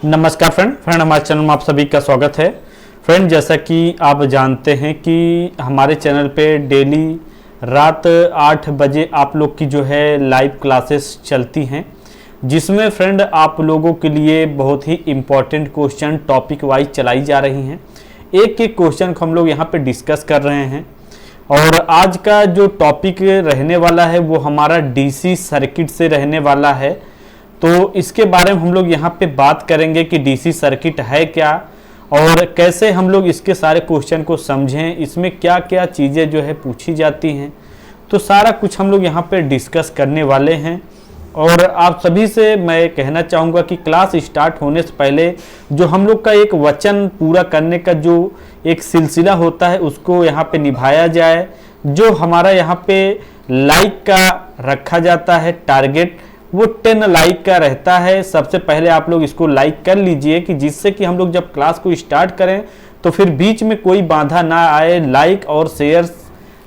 नमस्कार फ्रेंड हमारे चैनल में आप सभी का स्वागत है। फ्रेंड, जैसा कि आप जानते हैं कि हमारे चैनल पे डेली रात 8 बजे आप लोग की जो है लाइव क्लासेस चलती हैं, जिसमें फ्रेंड आप लोगों के लिए बहुत ही इम्पोर्टेंट क्वेश्चन टॉपिक वाइज चलाई जा रही हैं। एक एक क्वेश्चन को हम लोग यहाँ पे डिस्कस कर रहे हैं और आज का जो टॉपिक रहने वाला है वो हमारा डीसी सर्किट से रहने वाला है। तो इसके बारे में हम लोग यहाँ पे बात करेंगे कि डीसी सर्किट है क्या और कैसे हम लोग इसके सारे क्वेश्चन को समझें, इसमें क्या क्या चीज़ें जो है पूछी जाती हैं। तो सारा कुछ हम लोग यहाँ पे डिस्कस करने वाले हैं। और आप सभी से मैं कहना चाहूँगा कि क्लास स्टार्ट होने से पहले जो हम लोग का एक वचन पूरा करने का जो एक सिलसिला होता है उसको यहाँ पे निभाया जाए। जो हमारा यहाँ पे लाइक का रखा जाता है टारगेट, वो 10 लाइक का रहता है। सबसे पहले आप लोग इसको लाइक कर लीजिए कि जिससे कि हम लोग जब क्लास को स्टार्ट करें तो फिर बीच में कोई बाधा ना आए, लाइक और शेयर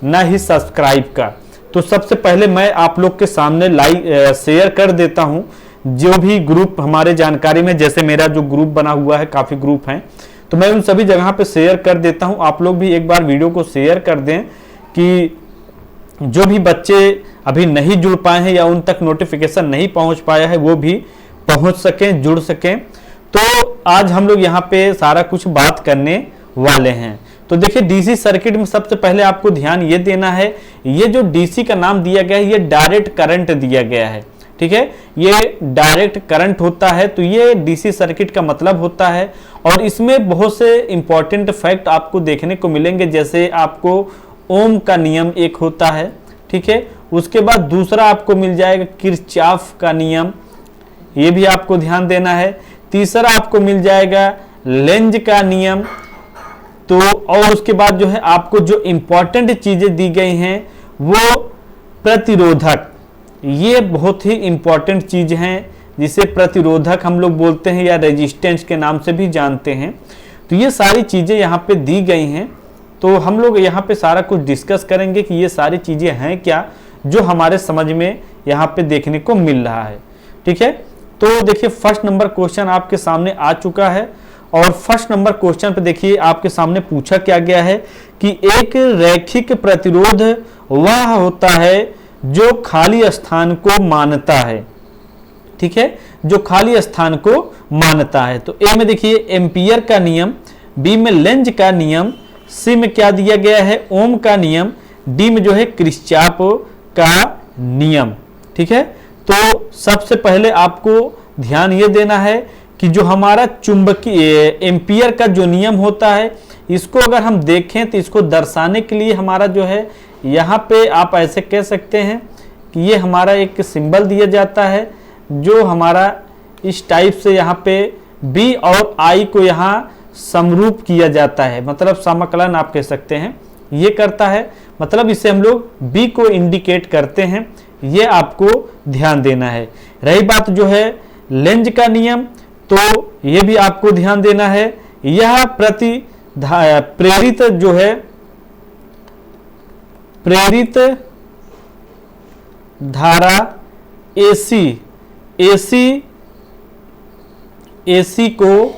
ना ही सब्सक्राइब का। तो सबसे पहले मैं आप लोग के सामने लाइक शेयर कर देता हूं जो भी ग्रुप हमारे जानकारी में, जैसे मेरा जो ग्रुप बना हुआ है, काफ़ी ग्रुप हैं, तो मैं उन सभी जगह पे शेयर कर देता हूं। आप लोग भी एक बार वीडियो को शेयर कर दें कि जो भी बच्चे अभी नहीं जुड़ पाए हैं या उन तक नोटिफिकेशन नहीं पहुंच पाया है वो भी पहुंच सकें, जुड़ सकें। तो आज हम लोग यहाँ पे सारा कुछ बात करने वाले हैं। तो देखिए, डीसी सर्किट में सबसे पहले आपको ध्यान ये देना है, ये जो डीसी का नाम दिया गया है ये डायरेक्ट करंट दिया गया है, ठीक है। ये डायरेक्ट करंट होता है, तो ये डीसी सर्किट का मतलब होता है। और इसमें बहुत से इंपॉर्टेंट फैक्ट आपको देखने को मिलेंगे, जैसे आपको ओम का नियम एक होता है, ठीक है। उसके बाद दूसरा आपको मिल जाएगा किरचॉफ का नियम, ये भी आपको ध्यान देना है। तीसरा आपको मिल जाएगा लेंज का नियम। तो और उसके बाद जो है आपको जो इंपॉर्टेंट चीजें दी गई हैं वो प्रतिरोधक, ये बहुत ही इंपॉर्टेंट चीज हैं जिसे प्रतिरोधक हम लोग बोलते हैं या रेजिस्टेंस के नाम से भी जानते हैं। तो ये सारी चीजें यहाँ पे दी गई हैं। तो हम लोग यहाँ पे सारा कुछ डिस्कस करेंगे कि ये सारी चीजें हैं क्या जो हमारे समझ में यहाँ पे देखने को मिल रहा है, ठीक है। तो देखिए, फर्स्ट नंबर क्वेश्चन आपके सामने आ चुका है और फर्स्ट नंबर क्वेश्चन पे देखिए आपके सामने पूछा क्या गया है कि एक रैखिक प्रतिरोध वह होता है जो खाली स्थान को मानता है, ठीक है, जो खाली स्थान को मानता है। तो ए में देखिए एम्पियर का नियम, बी में लेंज का नियम, सी में क्या दिया गया है ओम का नियम, डी में जो है किरचॉफ का नियम, ठीक है। तो सबसे पहले आपको ध्यान ये देना है कि जो हमारा चुंबकीय एम्पियर का जो नियम होता है, इसको अगर हम देखें तो इसको दर्शाने के लिए हमारा जो है यहाँ पे आप ऐसे कह सकते हैं कि ये हमारा एक सिंबल दिया जाता है जो हमारा इस टाइप से यहाँ पे बी और आई को यहाँ समरूप किया जाता है, मतलब समाकलन आप कह सकते हैं, ये करता है। मतलब इससे हम लोग बी को इंडिकेट करते हैं, ये आपको ध्यान देना है। रही बात जो है लेंज का नियम, तो ये भी आपको ध्यान देना है। यह प्रेरित जो है प्रेरित धारा एसी को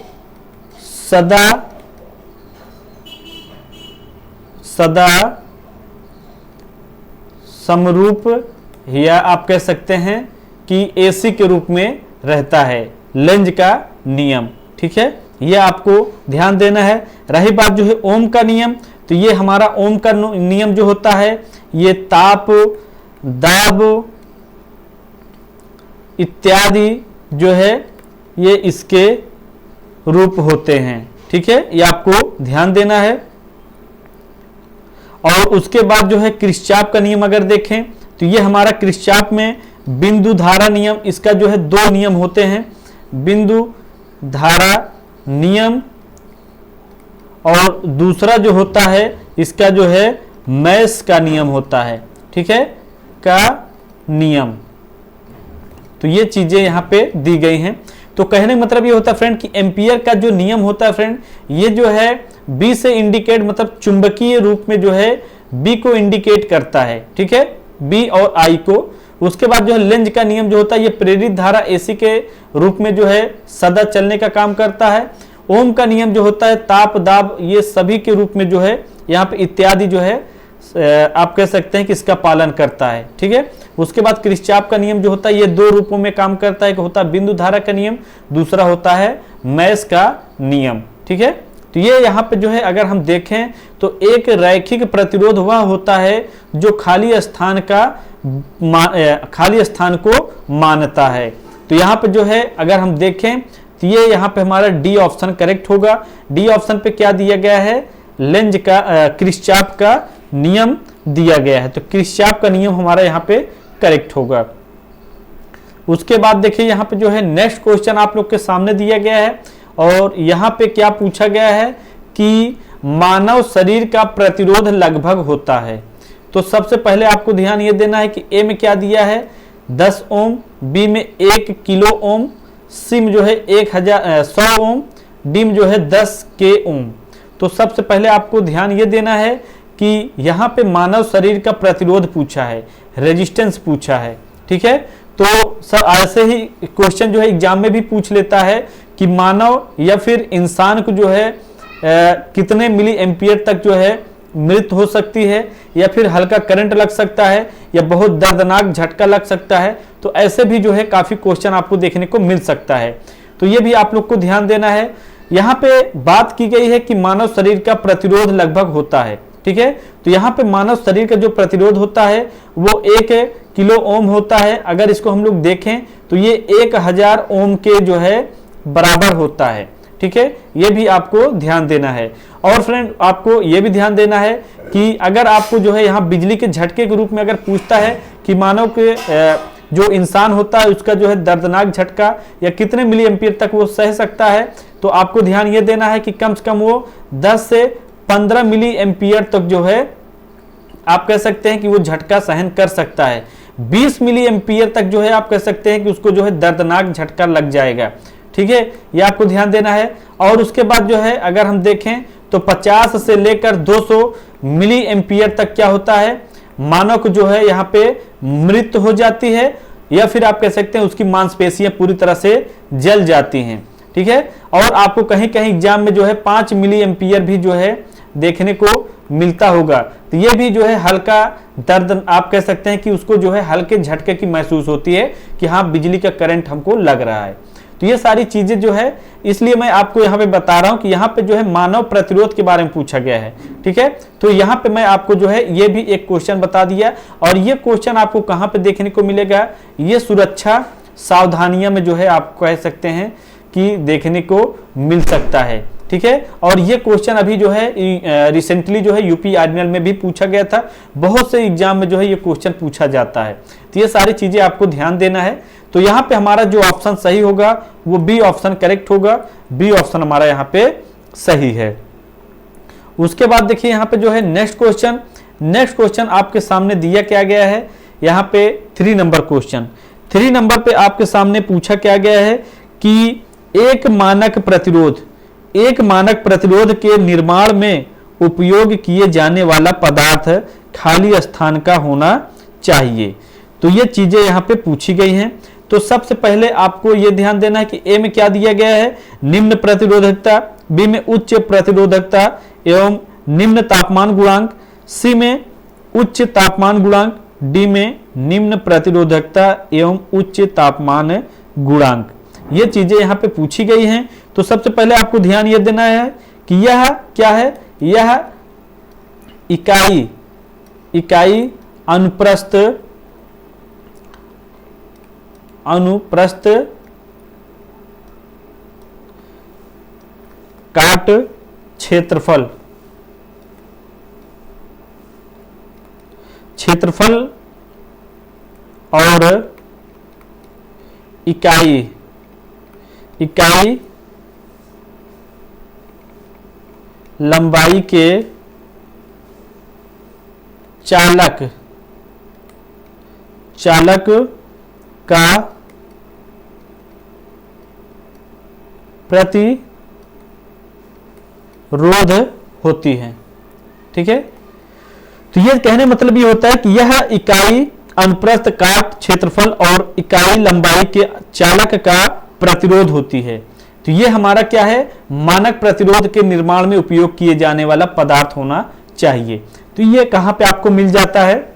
सदा समरूप, या आप कह सकते हैं कि एसी के रूप में रहता है, लेंज का नियम, ठीक है। ये आपको ध्यान देना है। रही बात जो है ओम का नियम, तो ये हमारा ओम का नियम जो होता है ये ताप, दाब इत्यादि जो है ये इसके रूप होते हैं, ठीक है, ये आपको ध्यान देना है। और उसके बाद जो है किरचॉफ का नियम अगर देखें तो ये हमारा किरचॉफ में बिंदु धारा नियम, इसका जो है 2 नियम होते हैं, बिंदु धारा नियम और दूसरा जो होता है इसका जो है मैश का नियम होता है, ठीक है, का नियम। तो ये चीजें यहाँ पे दी गई हैं। तो कहने का मतलब ये होता है फ्रेंड कि एम्पियर का जो नियम होता है फ्रेंड, ये जो है बी से इंडिकेट, मतलब चुंबकीय रूप में जो है बी को इंडिकेट करता है, ठीक है, बी और आई को उसके बाद जो है लेंज का नियम जो होता है ये प्रेरित धारा एसी के रूप में जो है सदा चलने का काम करता है। ओम का नियम जो होता है ताप दाब ये सभी के रूप में जो है यहाँ पे इत्यादि जो है आप कह सकते हैं कि इसका पालन करता है। ठीक है, उसके बाद किरचॉफ का नियम जो होता है ये दो रूपों में काम करता है, एक होता है बिंदु धारा का नियम, दूसरा होता है मैश का नियम। ठीक है, तो ये यहाँ पे जो है अगर हम देखें तो एक रैखिक प्रतिरोध वह होता है जो खाली स्थान को मानता है। तो यहाँ पे जो है अगर हम देखें तो ये यहाँ पे हमारा डी ऑप्शन करेक्ट होगा। डी ऑप्शन पे क्या दिया गया है, लेंज का किरचॉफ का नियम दिया गया है, तो किरचॉफ का नियम हमारा यहाँ पे करेक्ट होगा। उसके बाद देखिए यहाँ पे जो है नेक्स्ट क्वेश्चन आप लोग के सामने दिया गया है और यहाँ पे क्या पूछा गया है कि मानव शरीर का प्रतिरोध लगभग होता है। तो सबसे पहले आपको ध्यान ये देना है कि ए में क्या दिया है 10 ओम, बी में 1 किलो ओम, सी में जो है 100 ओम, डी में जो है 10 के ओम। तो सबसे पहले आपको ध्यान ये देना है कि यहाँ पे मानव शरीर का प्रतिरोध पूछा है, रेजिस्टेंस पूछा है। ठीक है, तो सर ऐसे ही क्वेश्चन जो है एग्जाम में भी पूछ लेता है कि मानव या फिर इंसान को जो है कितने मिली एम्पियर तक जो है मृत्यु हो सकती है, या फिर हल्का करंट लग सकता है, या बहुत दर्दनाक झटका लग सकता है। तो ऐसे भी जो है काफी क्वेश्चन आपको देखने को मिल सकता है, तो ये भी आप लोग को ध्यान देना है। यहाँ पे बात की गई है कि मानव शरीर का प्रतिरोध लगभग होता है। ठीक है, तो यहाँ पे मानव शरीर का जो प्रतिरोध होता है वो 1 किलो ओम होता है। अगर इसको हम लोग देखें तो ये 1000 ओम के जो है बराबर होता है। ठीक है, ये भी आपको ध्यान देना है। और फ्रेंड आपको ये भी ध्यान देना है कि अगर आपको जो है यहाँ बिजली के झटके के रूप में अगर पूछता है कि मानव के जो इंसान होता है उसका जो है दर्दनाक झटका या कितने मिली एम्पियर तक वो सह सकता है, तो आपको ध्यान ये देना है कि कम से कम वो 10 से 15 मिली एम्पियर तक जो है आप कह सकते हैं कि वो झटका सहन कर सकता है। 20 मिली एम्पियर तक जो है आप कह सकते हैं कि उसको जो है दर्दनाक झटका लग जाएगा। ठीक है, ये आपको ध्यान देना है। और उसके बाद जो है अगर हम देखें तो 50 से लेकर 200 मिली एम्पियर तक क्या होता है, मानव को जो है यहाँ पे मृत्यु हो जाती है, या फिर आप कह सकते हैं उसकी मांसपेशियां पूरी तरह से जल जाती हैं। ठीक है, और आपको कहीं कहीं एग्जाम में जो है 5 मिली एम्पियर भी जो है देखने को मिलता होगा। तो ये भी जो है हल्का दर्द आप कह सकते हैं कि उसको जो है हल्के झटके की महसूस होती है कि हाँ बिजली का करंट हमको लग रहा है। तो ये सारी चीजें जो है इसलिए मैं आपको यहाँ पे बता रहा हूँ कि यहाँ पे जो है मानव प्रतिरोध के बारे में पूछा गया है। ठीक है, तो यहाँ पे मैं आपको जो है ये भी एक क्वेश्चन बता दिया, और ये क्वेश्चन आपको कहाँ पे देखने को मिलेगा, ये सुरक्षा सावधानियां में जो है आप कह सकते हैं कि देखने को मिल सकता है। ठीक है, और ये क्वेश्चन अभी जो है रिसेंटली जो है यूपी आर्डिनल में भी पूछा गया था, बहुत से एग्जाम में जो है ये क्वेश्चन पूछा जाता है। तो ये सारी चीजें आपको ध्यान देना है। तो यहाँ पे हमारा जो ऑप्शन सही होगा वो बी ऑप्शन करेक्ट होगा, बी ऑप्शन हमारा यहाँ पे सही है। उसके बाद देखिए यहाँ पे जो है नेक्स्ट क्वेश्चन आपके सामने दिया क्या गया है, यहाँ पे 3 नंबर क्वेश्चन। 3 नंबर पे आपके सामने पूछा क्या गया है कि एक मानक प्रतिरोध के निर्माण में उपयोग किए जाने वाला पदार्थ खाली स्थान का होना चाहिए। तो ये चीजें यहाँ पे पूछी गई हैं। तो सबसे पहले आपको ये ध्यान देना है कि ए में क्या दिया गया है, निम्न प्रतिरोधकता, बी में उच्च प्रतिरोधकता एवं निम्न तापमान गुणांक, सी में उच्च तापमान गुणांक, डी में निम्न प्रतिरोधकता एवं उच्च तापमान गुणांक। ये चीजें यहाँ पे पूछी गई हैं। तो सबसे पहले आपको ध्यान ये देना है कि यह क्या है, यह इकाई अनुप्रस्थ काट क्षेत्रफल और इकाई लंबाई के चालक का प्रतिरोध होती है। ठीक है, तो ये कहने मतलब ये होता है कि यह इकाई अनुप्रस्थ काट क्षेत्रफल और इकाई लंबाई के चालक का प्रतिरोध होती है। तो ये हमारा क्या है, मानक प्रतिरोध के निर्माण में उपयोग किए जाने वाला पदार्थ होना चाहिए। तो ये कहां पे आपको मिल जाता है,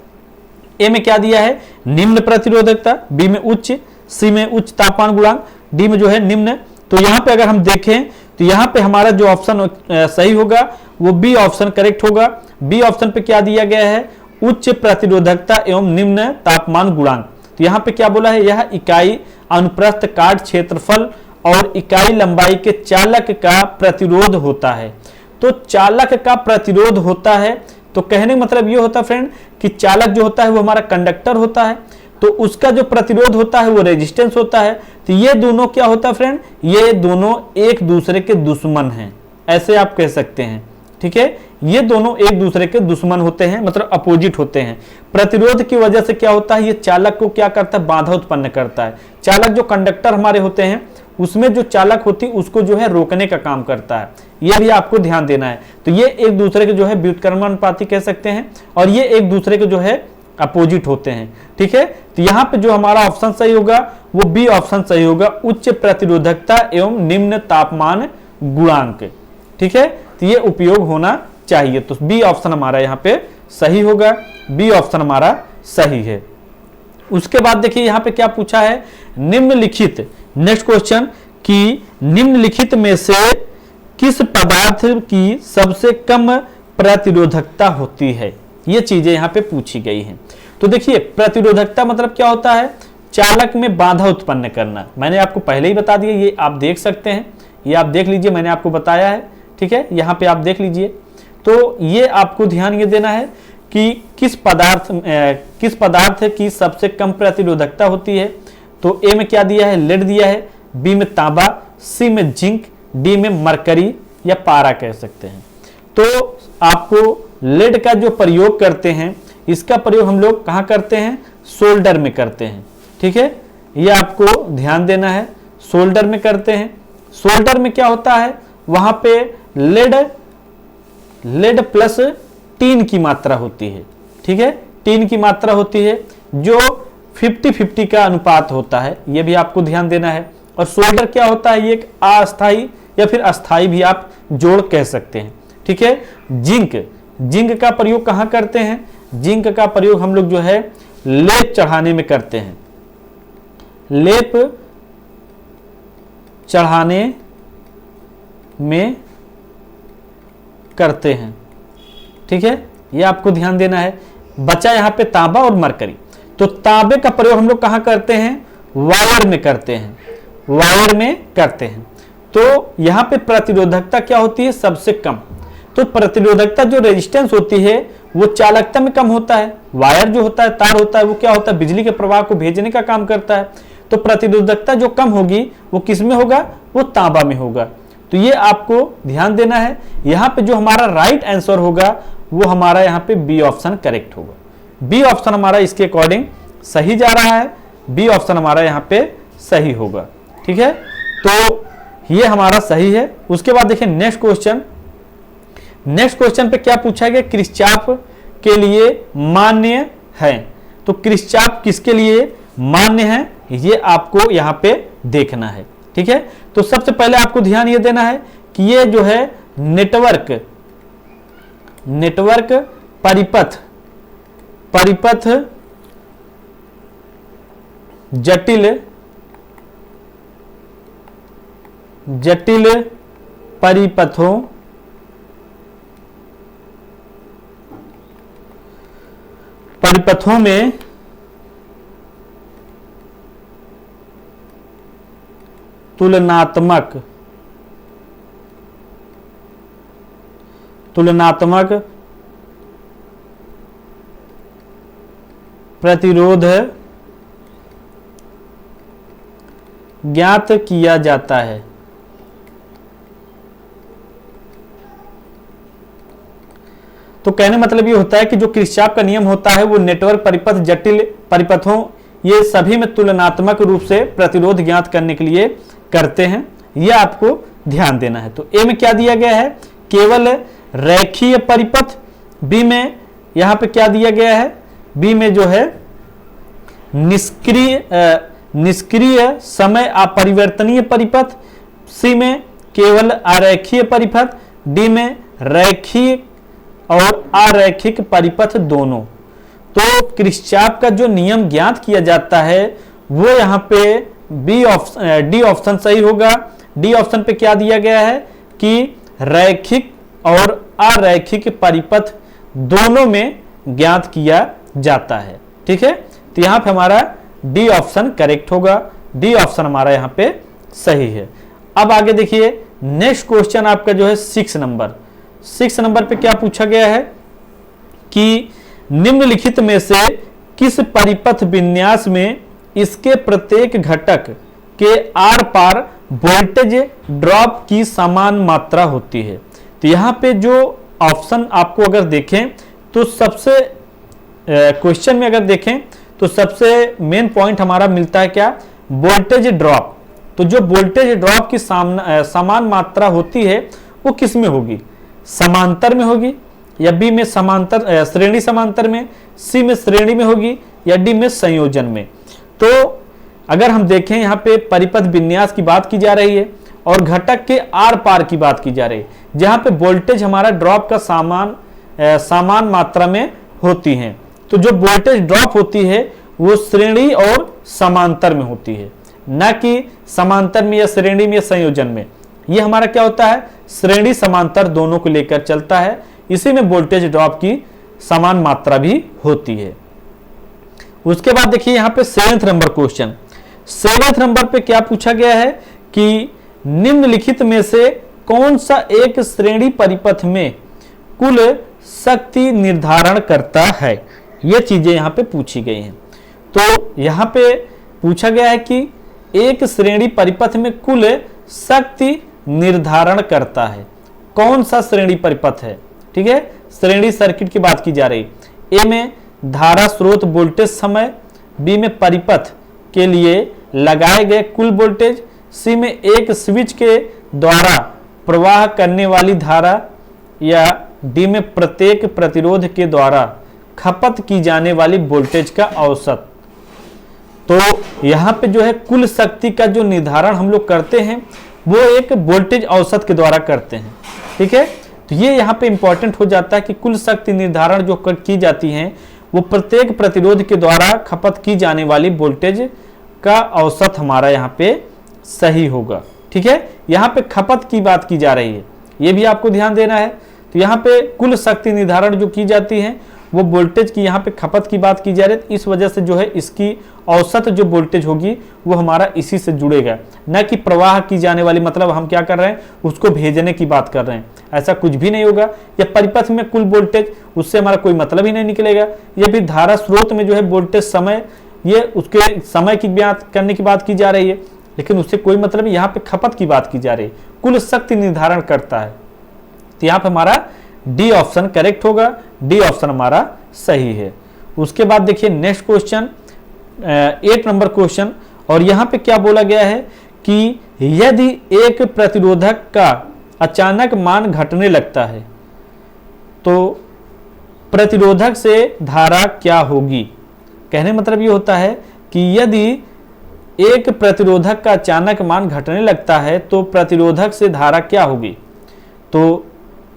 ए में क्या दिया है, निम्न प्रतिरोधकता, बी में उच्च, सी में उच्च तापमान गुणांक, डी में जो है निम्न। तो यहां पे अगर हम देखें तो यहां पे हमारा जो ऑप्शन सही होगा वो बी ऑप्शन करेक्ट होगा। बी ऑप्शन पे क्या दिया गया है, उच्च प्रतिरोधकता एवं निम्न तापमान गुणांक। तो यहां पे क्या बोला है, यह इकाई अनुप्रस्थ काट क्षेत्रफल और इकाई लंबाई के चालक का प्रतिरोध होता है। तो चालक का प्रतिरोध होता है, तो कहने का मतलब ये होता है फ्रेंड कि चालक जो होता है वो हमारा कंडक्टर होता है, तो उसका जो प्रतिरोध होता है वो रेजिस्टेंस होता है। तो ये दोनों क्या होता है फ्रेंड, ये दोनों एक दूसरे के दुश्मन हैं, ऐसे आप कह सकते हैं। ठीक है, ये दोनों एक दूसरे के दुश्मन होते हैं, मतलब अपोजिट होते हैं। प्रतिरोध की वजह से क्या होता है, ये चालक को क्या करता है, बाधा उत्पन्न करता है। चालक जो कंडक्टर हमारे होते हैं उसमें जो चालक होती है उसको जो है रोकने का काम करता है, यह भी आपको ध्यान देना है। तो ये एक दूसरे के जो है व्युत्क्रमानुपाती कह सकते हैं और ये एक दूसरे के जो है अपोजिट होते हैं। ठीक है, तो यहाँ पे जो हमारा ऑप्शन सही होगा वो बी ऑप्शन सही होगा, उच्च प्रतिरोधकता एवं निम्न तापमान गुणांक। ठीक है, तो ये उपयोग होना चाहिए, तो बी ऑप्शन हमारा यहाँ पे सही होगा, बी ऑप्शन हमारा सही है। उसके बाद देखिए यहाँ पे क्या पूछा है, निम्नलिखित, नेक्स्ट क्वेश्चन कि निम्नलिखित में से किस पदार्थ की सबसे कम प्रतिरोधकता होती है, ये चीजें यहाँ पे पूछी गई हैं। तो देखिए प्रतिरोधकता मतलब क्या होता है, चालक में बाधा उत्पन्न करना। मैंने आपको पहले ही बता दिया, ये आप देख सकते हैं, ये आप देख लीजिए, मैंने आपको बताया है। ठीक है, यहाँ पे आप देख लीजिए। तो ये आपको ध्यान ये देना है कि किस पदार्थ की सबसे कम प्रतिरोधकता होती है। तो ए में क्या दिया है, लेड दिया है, बी में तांबा, सी में जिंक, डी में मरकरी या पारा कह सकते हैं। तो आपको लेड का जो प्रयोग करते हैं, इसका प्रयोग हम लोग कहाँ करते हैं, सोल्डर में करते हैं। ठीक है, ये आपको ध्यान देना है, सोल्डर में करते हैं। सोल्डर में क्या होता है, वहां पे लेड प्लस टीन की मात्रा होती है। ठीक है, टीन की मात्रा होती है जो 50-50 का अनुपात होता है, यह भी आपको ध्यान देना है। और सोल्डर क्या होता है, ये एक अस्थाई या फिर अस्थाई भी आप जोड़ कह सकते हैं। ठीक है, जिंक का प्रयोग कहां करते हैं, जिंक का प्रयोग हम लोग जो है लेप चढ़ाने में करते हैं, लेप चढ़ाने में करते हैं। ठीक है, ये आपको ध्यान देना है। बचा यहां पे तांबा और मरकरी। तो तांबे का प्रयोग हम लोग कहां करते हैं, वायर में करते हैं, वायर में करते हैं। तो यहां पे प्रतिरोधकता क्या होती है, सबसे कम। तो प्रतिरोधकता जो रेजिस्टेंस होती है वो चालकता में कम होता है। वायर जो होता है, तार होता है, वो क्या होता है, बिजली के प्रवाह को भेजने का काम करता है। तो प्रतिरोधकता जो कम होगी वो किस में होगा, वो तांबा में होगा। तो ये आपको ध्यान देना है। यहां पे जो हमारा राइट आंसर होगा वो हमारा यहाँ पे बी ऑप्शन करेक्ट होगा। बी ऑप्शन हमारा इसके अकॉर्डिंग सही जा रहा है, बी ऑप्शन हमारा यहाँ पे सही होगा। ठीक है, तो ये हमारा सही है। उसके बाद देखिए नेक्स्ट क्वेश्चन, नेक्स्ट क्वेश्चन पे क्या पूछा गया, किरचॉफ के लिए मान्य है। तो किरचॉफ किसके लिए मान्य है, ये आपको यहाँ पे देखना है। ठीक है, तो सबसे पहले आपको ध्यान ये देना है कि ये जो है नेटवर्क परिपथ जटिल परिपथों में तुलनात्मक प्रतिरोध ज्ञात किया जाता है। तो कहने मतलब ये होता है कि जो किरचॉफ का नियम होता है वो नेटवर्क परिपथ, जटिल परिपथों, ये सभी में तुलनात्मक रूप से प्रतिरोध ज्ञात करने के लिए करते हैं। यह आपको ध्यान देना है। तो ए में क्या दिया गया है, केवल रेखीय परिपथ। बी में यहां पे क्या दिया गया है, बी में जो है निष्क्रिय समय अपरिवर्तनीय परिपथ, सी में केवल अरैखिक परिपथ, डी में रैखिक और अरैखिक परिपथ दोनों। तो किरचॉफ का जो नियम ज्ञात किया जाता है वो यहाँ पे डी ऑप्शन सही होगा। डी ऑप्शन पे क्या दिया गया है कि रैखिक और अरैखिक परिपथ दोनों में ज्ञात किया जाता है। ठीक है, तो यहाँ पे हमारा डी ऑप्शन करेक्ट होगा। डी ऑप्शन हमारा यहाँ पे सही है। अब आगे देखिए, नेक्स्ट क्वेश्चन आपका जो है 6 नंबर पे क्या पूछा गया है कि निम्नलिखित में से किस परिपथ विन्यास में इसके प्रत्येक घटक के आर पार वोल्टेज ड्रॉप की समान मात्रा होती है। तो यहाँ पे जो ऑप्शन आपको अगर देखें तो सबसे क्वेश्चन में अगर देखें तो सबसे मेन पॉइंट हमारा मिलता है क्या, वोल्टेज ड्रॉप। तो जो वोल्टेज ड्रॉप की समान मात्रा होती है वो किस में होगी, समांतर में होगी, या बी में समांतर श्रेणी समांतर में, सी में श्रेणी में होगी, या डी में संयोजन में। तो अगर हम देखें यहाँ पे परिपथ विन्यास की बात की जा रही है और घटक के आर पार की बात की जा रही है, जहां पे वोल्टेज हमारा ड्रॉप का समान मात्रा में होती है। तो जो वोल्टेज ड्रॉप होती है वो श्रेणी और समांतर में होती है, न कि समांतर में या श्रेणी में या संयोजन में। ये हमारा क्या होता है, श्रेणी समांतर दोनों को लेकर चलता है। इसी में वोल्टेज ड्रॉप की समान मात्रा भी होती है। उसके बाद देखिए यहाँ पे 7 नंबर क्वेश्चन। 7 नंबर पे क्या पूछा गया है कि निम्नलिखित में से कौन सा एक श्रेणी परिपथ में कुल शक्ति निर्धारण करता है। ये चीजें यहाँ पे पूछी गई हैं। तो यहाँ पे पूछा गया है कि एक श्रेणी परिपथ में कुल शक्ति निर्धारण करता है, कौन सा श्रेणी परिपथ है। ठीक है, श्रेणी सर्किट की बात की जा रही। ए में धारा स्रोत वोल्टेज समय, बी में परिपथ के लिए लगाए गए कुल वोल्टेज, सी में एक स्विच के द्वारा प्रवाह करने वाली धारा, या डी में प्रत्येक प्रतिरोध के द्वारा खपत की जाने वाली वोल्टेज का औसत। तो यहाँ पे जो है कुल शक्ति का जो निर्धारण हम लोग करते हैं वो एक वोल्टेज औसत के द्वारा करते हैं। ठीक है, तो ये यहाँ पे इंपॉर्टेंट हो जाता है कि कुल शक्ति निर्धारण जो की जाती है वो प्रत्येक प्रतिरोध के द्वारा खपत की जाने वाली वोल्टेज का औसत हमारा यहाँ पे सही होगा। ठीक है, यहाँ पे खपत की बात की जा रही है, ये भी आपको ध्यान देना है। तो यहाँ पे कुल शक्ति निर्धारण जो की जाती है वो वोल्टेज की यहाँ पे खपत की बात की जा रही है। इस वजह से जो है इसकी औसत जो वोल्टेज होगी वो हमारा इसी से जुड़ेगा, न कि प्रवाह की जाने वाली, मतलब हम क्या कर रहे हैं उसको भेजने की बात कर रहे हैं, ऐसा कुछ भी नहीं होगा। या परिपथ में कुल वोल्टेज, उससे हमारा कोई मतलब ही नहीं निकलेगा। ये भी धारा स्रोत में जो है वोल्टेज समय, ये उसके समय की बात करने की बात की जा रही है, लेकिन उससे कोई मतलब यहाँ पे खपत की बात की जा रही है, कुल शक्ति निर्धारण करता है। तो यहाँ पे हमारा डी ऑप्शन करेक्ट होगा, डी ऑप्शन हमारा सही है। उसके बाद देखिए नेक्स्ट क्वेश्चन 8 नंबर क्वेश्चन, और यहाँ पे क्या बोला गया है कि यदि एक प्रतिरोधक का अचानक मान घटने लगता है तो प्रतिरोधक से धारा क्या होगी। कहने मतलब ये होता है कि यदि एक प्रतिरोधक का अचानक मान घटने लगता है तो प्रतिरोधक से धारा क्या होगी, तो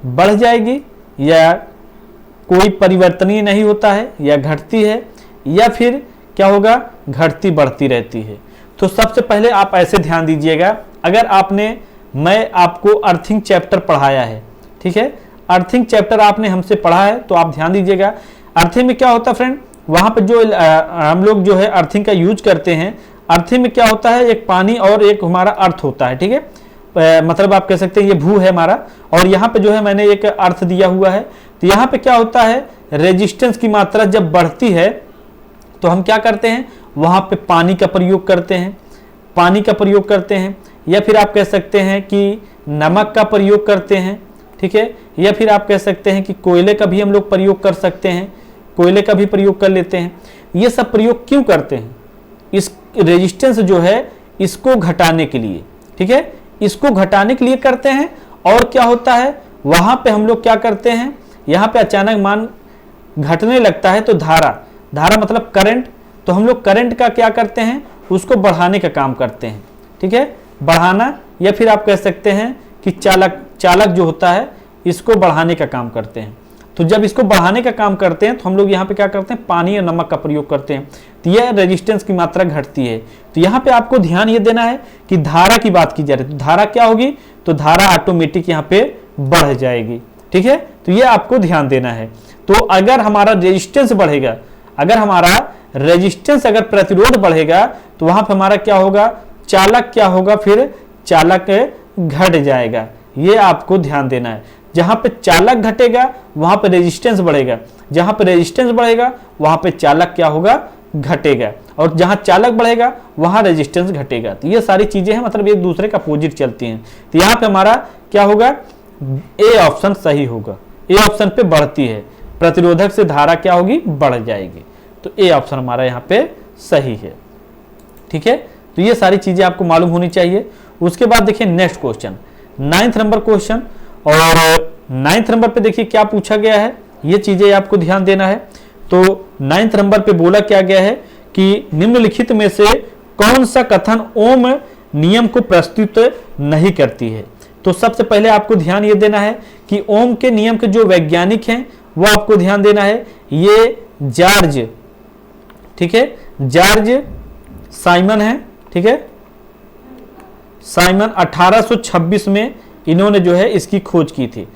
बढ़ जाएगी, या कोई परिवर्तनीय नहीं होता है, या घटती है, या फिर क्या होगा, घटती बढ़ती रहती है। तो सबसे पहले आप ऐसे ध्यान दीजिएगा, अगर मैं आपको अर्थिंग चैप्टर पढ़ाया है, ठीक है, अर्थिंग चैप्टर आपने हमसे पढ़ा है, तो आप ध्यान दीजिएगा अर्थिंग में क्या होता है फ्रेंड, वहां पर जो हम लोग जो है अर्थिंग का यूज करते हैं, अर्थिंग में क्या होता है, एक पानी और एक हमारा अर्थ होता है। ठीक है, मतलब आप कह सकते हैं ये भू है हमारा, और यहाँ पे जो है मैंने एक अर्थ दिया हुआ है। तो यहाँ पे क्या होता है, रेजिस्टेंस की मात्रा जब बढ़ती है तो हम क्या करते हैं, वहां पे पानी का प्रयोग करते हैं, या फिर आप कह सकते हैं कि नमक का प्रयोग करते हैं। ठीक है, या फिर आप कह सकते हैं कि कोयले का भी हम लोग प्रयोग कर सकते हैं, कोयले का भी प्रयोग कर लेते हैं। ये सब प्रयोग क्यों करते हैं, इस रेजिस्टेंस जो है इसको घटाने के लिए। ठीक है, इसको घटाने के लिए करते हैं। और क्या होता है, वहां पे हम लोग क्या करते हैं, यहाँ पे अचानक मान घटने लगता है तो धारा मतलब करंट, तो हम लोग करंट का क्या करते हैं, उसको बढ़ाने का काम करते हैं। ठीक है, बढ़ाना, या फिर आप कह सकते हैं कि चालक जो होता है इसको बढ़ाने का काम करते हैं। तो जब इसको बढ़ाने का काम करते हैं तो हम लोग यहाँ पे क्या करते हैं, पानी और नमक का प्रयोग करते हैं, तो यह रेजिस्टेंस की मात्रा घटती है। तो यहाँ पे आपको ध्यान ये देना है कि धारा की बात की जा रही है, तो धारा क्या होगी, तो धारा ऑटोमेटिक यहाँ पे बढ़ जाएगी। ठीक है, तो ये आपको ध्यान देना है। तो अगर हमारा रेजिस्टेंस बढ़ेगा, अगर हमारा रेजिस्टेंस अगर प्रतिरोध बढ़ेगा तो वहां पर हमारा क्या होगा, चालक क्या होगा, फिर चालक घट जाएगा। ये आपको ध्यान देना है। जहां पे चालक घटेगा वहां पे रेजिस्टेंस बढ़ेगा, जहां पे रेजिस्टेंस बढ़ेगा वहां पे चालक क्या होगा, घटेगा, और जहां चालक बढ़ेगा वहां रेजिस्टेंस घटेगा। तो ये सारी चीजें हैं, मतलब एक दूसरे का अपोजिट चलती हैं। तो यहाँ पे हमारा क्या होगा, ए ऑप्शन सही होगा। ए ऑप्शन पे बढ़ती है, प्रतिरोधक से धारा क्या होगी, बढ़ जाएगी। तो ए ऑप्शन हमारा यहाँ पे सही है। ठीक है, तो ये सारी चीजें आपको मालूम होनी चाहिए। उसके बाद देखिए next question, 9th number question, और 9th नंबर पे देखिए क्या पूछा गया है, ये चीजें आपको ध्यान देना है। तो 9th नंबर पे बोला क्या गया है कि निम्नलिखित में से कौन सा कथन ओम नियम को प्रस्तुत नहीं करती है। तो सबसे पहले आपको ध्यान ये देना है कि ओम के नियम के जो वैज्ञानिक हैं वो आपको ध्यान देना है, ये जॉर्ज, ठीक है, जॉर्ज साइमन है। ठीक है, साइमन 1826 में इन्होंने जो है इसकी खोज की थी,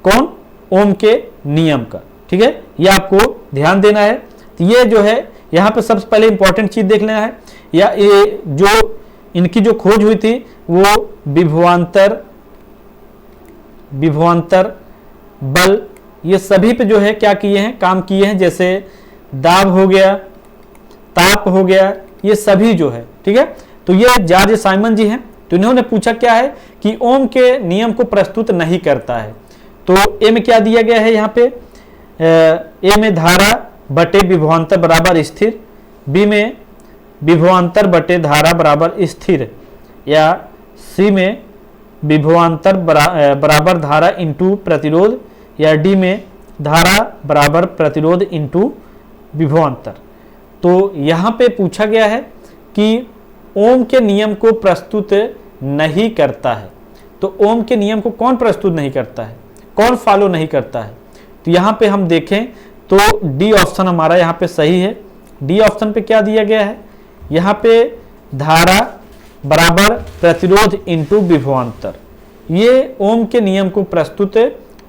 कौन, ओम के नियम का। ठीक है, ये आपको ध्यान देना है। तो ये जो है यहाँ पे सबसे पहले इंपॉर्टेंट चीज देख लेना है, या ये जो इनकी जो खोज हुई थी वो विभवांतर बल, ये सभी पे जो है क्या किए हैं, काम किए हैं। जैसे दाब हो गया, ताप हो गया, ये सभी जो है। ठीक है, तो ये जॉर्ज साइमन जी हैं। तो इन्होंने पूछा क्या है कि ओम के नियम को प्रस्तुत नहीं करता है। तो ए में क्या दिया गया है, यहाँ पे ए में धारा बटे विभवांतर बराबर स्थिर, बी में विभवांतर बटे धारा बराबर स्थिर, या सी में विभवांतर बराबर धारा इंटू प्रतिरोध, या डी में धारा बराबर प्रतिरोध इंटू विभवांतर। तो यहाँ पे पूछा गया है कि ओम के नियम को प्रस्तुत नहीं करता है। तो ओम के नियम को कौन प्रस्तुत नहीं करता है, कौन फॉलो नहीं करता है। तो यहाँ पे हम देखें तो डी ऑप्शन हमारा यहाँ पे सही है। डी ऑप्शन पे क्या दिया गया है, यहाँ पे धारा बराबर प्रतिरोध इंटू विभवांतर, ये ओम के नियम को प्रस्तुत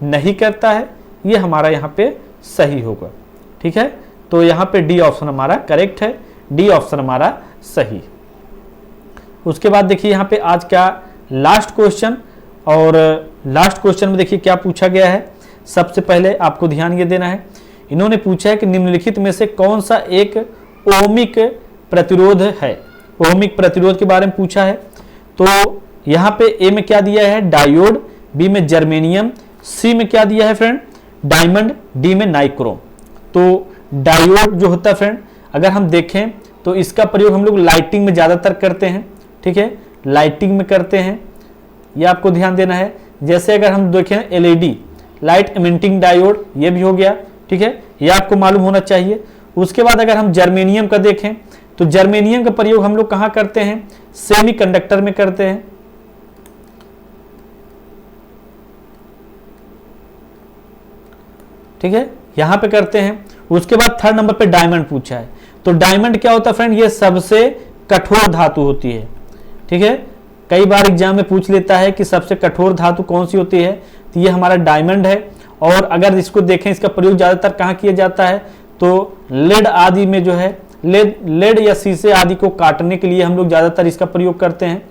नहीं करता है। ये हमारा यहाँ पे सही होगा। ठीक है, तो यहाँ पे डी ऑप्शन हमारा करेक्ट है, डी ऑप्शन हमारा सही। उसके बाद देखिए यहाँ पे आज का लास्ट क्वेश्चन, और लास्ट क्वेश्चन में देखिए क्या पूछा गया है। सबसे पहले आपको ध्यान ये देना है, इन्होंने पूछा है कि निम्नलिखित में से कौन सा एक ओमिक प्रतिरोध है। ओमिक प्रतिरोध के बारे में पूछा है। तो यहाँ पे ए में क्या दिया है, डायोड, बी में जर्मेनियम, सी में क्या दिया है फ्रेंड, डायमंड, डी में नाइक्रोम। तो डायोड जो होता है फ्रेंड, अगर हम देखें तो इसका प्रयोग हम लोग लाइटिंग में ज़्यादातर करते हैं। ठीक है, लाइटिंग में करते हैं, ये आपको ध्यान देना है। जैसे अगर हम देखें एलईडी, लाइट इमिटिंग डायोड, ये भी हो गया। ठीक है, ये आपको मालूम होना चाहिए। उसके बाद अगर हम जर्मेनियम का देखें तो जर्मेनियम का प्रयोग हम लोग कहाँ करते हैं, सेमीकंडक्टर में करते हैं। ठीक है, यहां पे करते हैं। उसके बाद 3rd नंबर पे डायमंड पूछा है। तो डायमंड क्या होता है फ्रेंड, ये सबसे कठोर धातु होती है। ठीक है, कई बार एग्जाम में पूछ लेता है कि सबसे कठोर धातु कौन सी होती है, तो ये हमारा डायमंड है। और अगर इसको देखें, इसका प्रयोग ज्यादातर कहाँ किया जाता है, तो लेड आदि में जो है, लेड या शीशे आदि को काटने के लिए हम लोग ज्यादातर इसका प्रयोग करते हैं,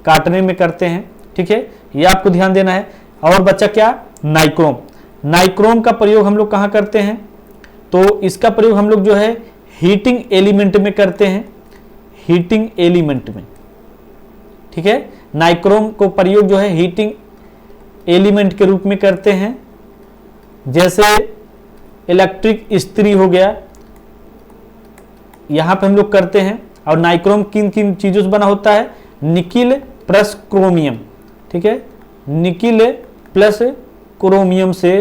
काटने में करते हैं। ठीक है, ये आपको ध्यान देना है। और बच्चा क्या, नाइक्रोम, नाइक्रोम का प्रयोग हम लोग कहाँ करते हैं, तो इसका प्रयोग हम लोग जो है हीटिंग एलिमेंट में करते हैं, हीटिंग एलिमेंट में। ठीक है, नाइक्रोम को प्रयोग जो है हीटिंग एलिमेंट के रूप में करते हैं। जैसे इलेक्ट्रिक इस्त्री हो गया, यहां पे हम लोग करते हैं। और नाइक्रोम किन किन चीजों से बना होता है, निकिल प्लस क्रोमियम। ठीक है, निकिल प्लस क्रोमियम से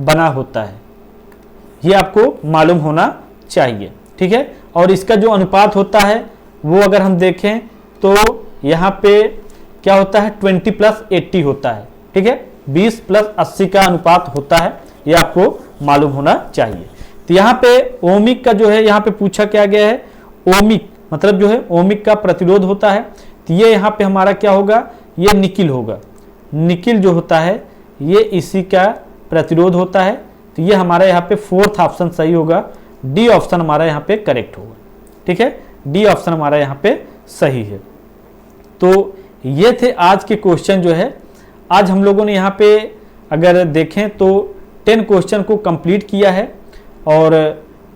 बना होता है, ये आपको मालूम होना चाहिए। ठीक है, और इसका जो अनुपात होता है वो अगर हम देखें तो यहाँ पे क्या होता है 20+80 होता है। ठीक है, 20+80 का अनुपात होता है, ये आपको मालूम होना चाहिए। तो यहाँ पे ओमिक का जो है यहाँ पे पूछा क्या गया है, ओमिक मतलब जो है ओमिक का प्रतिरोध होता है। तो ये यहाँ पे हमारा क्या होगा, ये निकिल होगा। निकिल जो होता है ये इसी का प्रतिरोध होता है। तो ये हमारा यहाँ पे 4th ऑप्शन सही होगा, डी ऑप्शन हमारा यहाँ पे करेक्ट होगा। ठीक है, डी ऑप्शन हमारा यहाँ पे सही है। तो ये थे आज के क्वेश्चन जो है। आज हम लोगों ने यहाँ पे अगर देखें तो 10 क्वेश्चन को कंप्लीट किया है और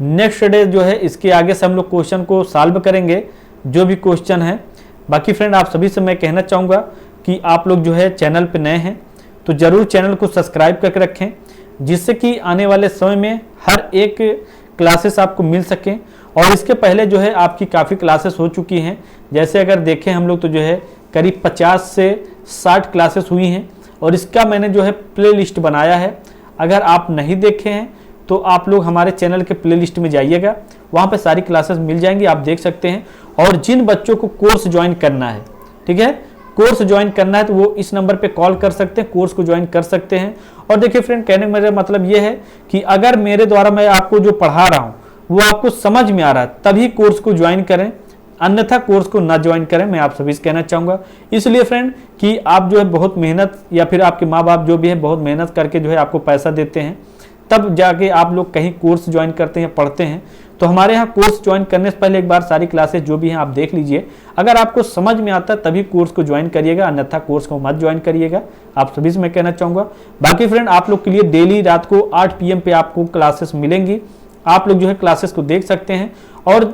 नेक्स्ट डे जो है इसके आगे से हम लोग क्वेश्चन को सॉल्व करेंगे जो भी क्वेश्चन है। बाकी फ्रेंड आप सभी से मैं कहना चाहूँगा कि आप लोग जो है चैनल पे नए हैं तो ज़रूर चैनल को सब्सक्राइब करके रखें, जिससे कि आने वाले समय में हर एक क्लासेस आपको मिल सकें। और इसके पहले जो है आपकी काफ़ी क्लासेस हो चुकी हैं, जैसे अगर देखें हम लोग तो जो है करीब 50 से 60 क्लासेस हुई हैं और इसका मैंने जो है प्ले लिस्ट बनाया है। अगर आप नहीं देखे हैं तो आप लोग हमारे चैनल के प्ले लिस्ट में जाइएगा, वहाँ पे सारी क्लासेस मिल जाएंगी, आप देख सकते हैं। और जिन बच्चों को कोर्स ज्वाइन करना है, ठीक है, कोर्स ज्वाइन करना है तो वो इस नंबर पे कॉल कर सकते हैं, कोर्स को ज्वाइन कर सकते हैं। और देखिए फ्रेंड, कहने का मेरा मतलब ये है कि अगर मेरे द्वारा मैं आपको जो पढ़ा रहा हूँ वो आपको समझ में आ रहा है तभी कोर्स को ज्वाइन करें, अन्यथा कोर्स को ना ज्वाइन करें, मैं आप सभी से कहना चाहूँगा। इसलिए फ्रेंड कि आप जो है बहुत मेहनत या फिर आपके माँ बाप जो भी है बहुत मेहनत करके जो है आपको पैसा देते हैं, तब जाके आप लोग कहीं कोर्स ज्वाइन करते हैं, पढ़ते हैं। तो हमारे यहाँ कोर्स ज्वाइन करने से पहले एक बार सारी क्लासेस जो भी हैं आप देख लीजिए। अगर आपको समझ में आता है तभी कोर्स को ज्वाइन करिएगा, अन्यथा कोर्स को मत ज्वाइन करिएगा, आप सभी से मैं कहना चाहूँगा। बाकी फ्रेंड आप लोग के लिए डेली रात को 8 PM पे आपको क्लासेस मिलेंगी, आप लोग जो है क्लासेस को देख सकते हैं। और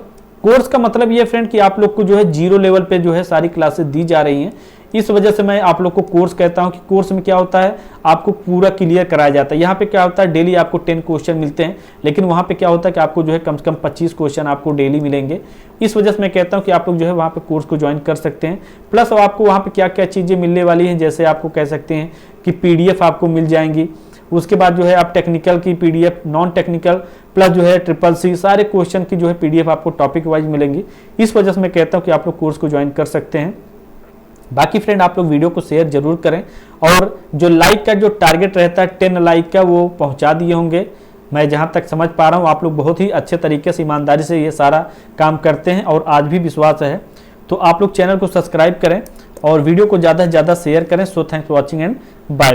कोर्स का मतलब ये फ्रेंड कि आप लोग को जो है 0 लेवल पे जो है सारी क्लासेस दी जा रही हैं। इस वजह से मैं आप लोग को कोर्स कहता हूं कि कोर्स में क्या होता है, आपको पूरा क्लियर कराया जाता है। यहाँ पे क्या होता है, डेली आपको 10 क्वेश्चन मिलते हैं, लेकिन वहाँ पे क्या होता है कि आपको जो है कम से कम 25 क्वेश्चन आपको डेली मिलेंगे। इस वजह से मैं कहता हूँ कि आप लोग जो है वहाँ पे कोर्स को ज्वाइन कर सकते हैं। प्लस आपको वहाँ पे क्या क्या चीज़ें मिलने वाली हैं, जैसे आपको कह सकते हैं कि PDF आपको मिल जाएंगी, उसके बाद जो है आप टेक्निकल की PDF, नॉन टेक्निकल प्लस जो है CCC सारे क्वेश्चन की जो है PDF आपको टॉपिक वाइज मिलेंगी। इस वजह से मैं कहता हूँ कि आप लोग कोर्स को ज्वाइन कर सकते हैं। बाकी फ्रेंड आप लोग वीडियो को शेयर जरूर करें और जो लाइक का जो टारगेट रहता है 10 लाइक का वो पहुंचा दिए होंगे। मैं जहां तक समझ पा रहा हूं आप लोग बहुत ही अच्छे तरीके से ईमानदारी से ये सारा काम करते हैं और आज भी विश्वास है। तो आप लोग चैनल को सब्सक्राइब करें और वीडियो को ज़्यादा से ज़्यादा शेयर करें। So thanks for watching and bye.